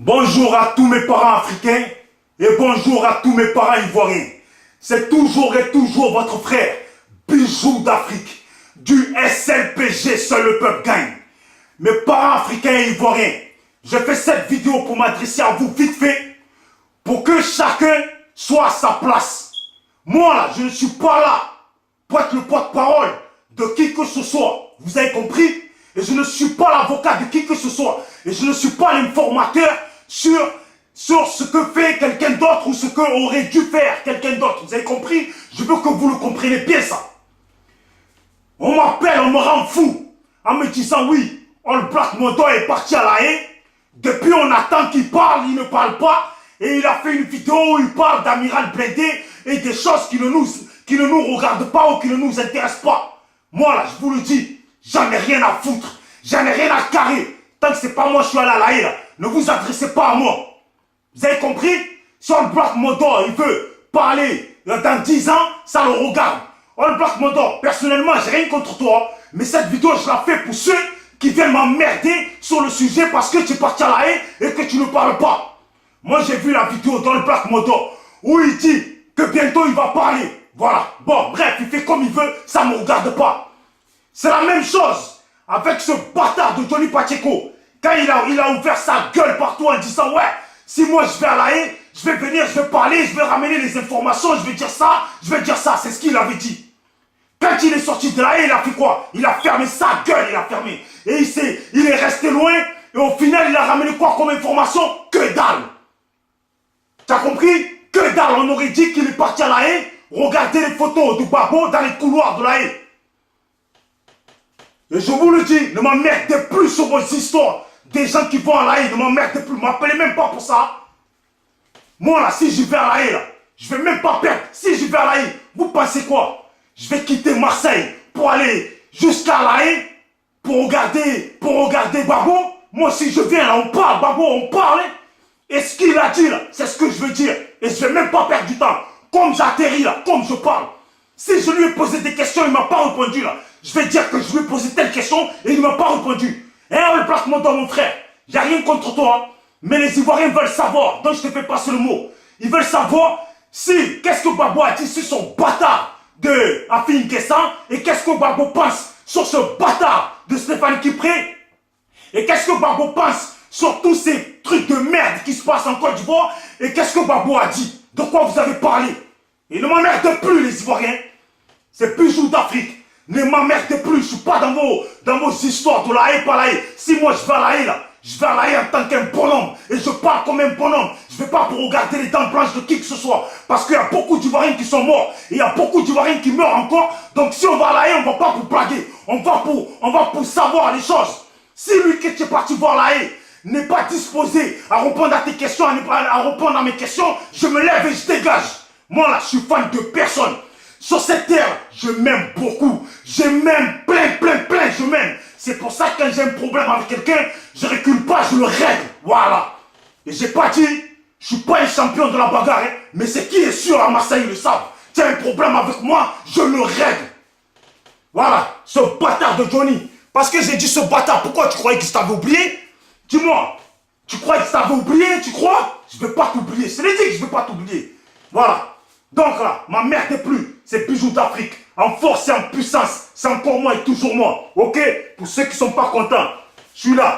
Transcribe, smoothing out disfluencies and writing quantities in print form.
Bonjour à tous mes parents africains et bonjour à tous mes parents ivoiriens. C'est toujours et toujours votre frère, Bijou d'Afrique, du SLPG, seul le peuple gagne. Mes parents africains et ivoiriens, je fais cette vidéo pour m'adresser à vous vite fait, pour que chacun soit à sa place. Moi là, je ne suis pas là pour être le porte-parole de qui que ce soit. Vous avez compris? Et je ne suis pas l'avocat de qui que ce soit. Et je ne suis pas l'informateur sur ce que fait quelqu'un d'autre ou ce qu'aurait dû faire quelqu'un d'autre. Vous avez compris? Je veux que vous le compreniez bien ça. On m'appelle, on me rend fou en me disant oui, All Black Mondo est parti à La Haye. Depuis on attend qu'il parle, il ne parle pas. Et il a fait une vidéo où il parle d'Amiral Blindé et des choses qui ne nous regardent pas ou qui ne nous intéressent pas. Moi là, je vous le dis, j'en ai rien à foutre. J'en ai rien à carrer. Tant que c'est pas moi, je suis allé à La Haye là. Ne vous adressez pas à moi. Vous avez compris? Si All Black Mondo, il veut parler dans 10 ans, ça le regarde. All Black Mondo, personnellement, j'ai rien contre toi. Mais cette vidéo, je la fais pour ceux qui viennent m'emmerder sur le sujet parce que tu es parti à La Haye et que tu ne parles pas. Moi, j'ai vu la vidéo d'All Black Mondo où il dit que bientôt il va parler. Voilà. Bon, bref, il fait comme il veut, ça ne me regarde pas. C'est la même chose avec ce bâtard de Johnny Pacheco. Quand il a ouvert sa gueule partout en disant ouais, si moi je vais à La Haye, je vais venir, je vais parler, je vais ramener les informations, je vais dire ça, je vais dire ça. C'est ce qu'il avait dit. Quand il est sorti de La Haye, il a fait quoi? Il a fermé sa gueule, il a fermé. Et il est resté loin et au final, il a ramené quoi comme information? Que dalle. Tu as compris? Que dalle. On aurait dit qu'il est parti à La Haye. Regardez les photos de Babo dans les couloirs de La Haye. Et je vous le dis, ne m'emmerdez plus sur vos histoires. Des gens qui vont à La Haye, ne m'emmerdez plus. Ne m'appelez même pas pour ça. Moi là, si je vais à La Haye, là, je vais même pas perdre. Si je vais à La Haye, vous pensez quoi? Je vais quitter Marseille pour aller jusqu'à La Haye pour regarder Babo. Moi, si je viens là, on parle, Babo, on parle. Et ce qu'il a dit là, c'est ce que je veux dire. Et je vais même pas perdre du temps. Comme j'atterris là, comme je parle. Si je lui ai posé des questions, il m'a pas répondu là. Je vais dire que je lui ai posé telle question et il ne m'a pas répondu. Eh, All Black Mondo, mon frère, il n'y a rien contre toi. Mais les Ivoiriens veulent savoir, donc je te fais passer le mot. Ils veulent savoir si, qu'est-ce que Babo a dit sur son bâtard de Afin Guessan et qu'est-ce que Babo pense sur ce bâtard de Stéphane Kipré et qu'est-ce que Babo pense sur tous ces trucs de merde qui se passent en Côte d'Ivoire et qu'est-ce que Babo a dit, de quoi vous avez parlé. Et ne m'emmerdez plus les Ivoiriens, c'est Bijou d'Afrique. Ne m'emmerdez plus, je ne suis pas dans vos histoires de La Haye, pas La Haye. Si moi je vais à La Haye là, je vais à La Haye en tant qu'un bonhomme et je parle comme un bonhomme. Je ne vais pas pour regarder les dents blanches de qui que ce soit. Parce qu'il y a beaucoup d'Ivoiriens qui sont morts et il y a beaucoup d'Ivoiriens qui meurent encore. Donc si on va à La Haye, on ne va pas pour blaguer. On va pour savoir les choses. Si lui qui est parti voir La Haye n'est pas disposé à répondre à tes questions, à répondre à mes questions, je me lève et je dégage. Moi là, je suis fan de personne. Sur cette terre, je m'aime beaucoup. Je m'aime plein, je m'aime. C'est pour ça que quand j'ai un problème avec quelqu'un, je recule pas, je le règle. Voilà. Et j'ai pas dit, je suis pas un champion de la bagarre, hein, mais c'est qui est sûr à Marseille, ils le savent. Tu as un problème avec moi, je le règle. Voilà, ce bâtard de Johnny. Parce que j'ai dit ce bâtard, pourquoi tu croyais qu'il t'avait oublié? Dis-moi, tu croyais que je t'avais oublié, tu crois? Je ne vais pas t'oublier, je l'ai dit que je ne vais pas t'oublier. Voilà. Donc là, ma mère n'est plus, c'est Bijou d'Afrique. En force et en puissance, c'est encore moi et toujours moi. Ok? Pour ceux qui ne sont pas contents, je suis là.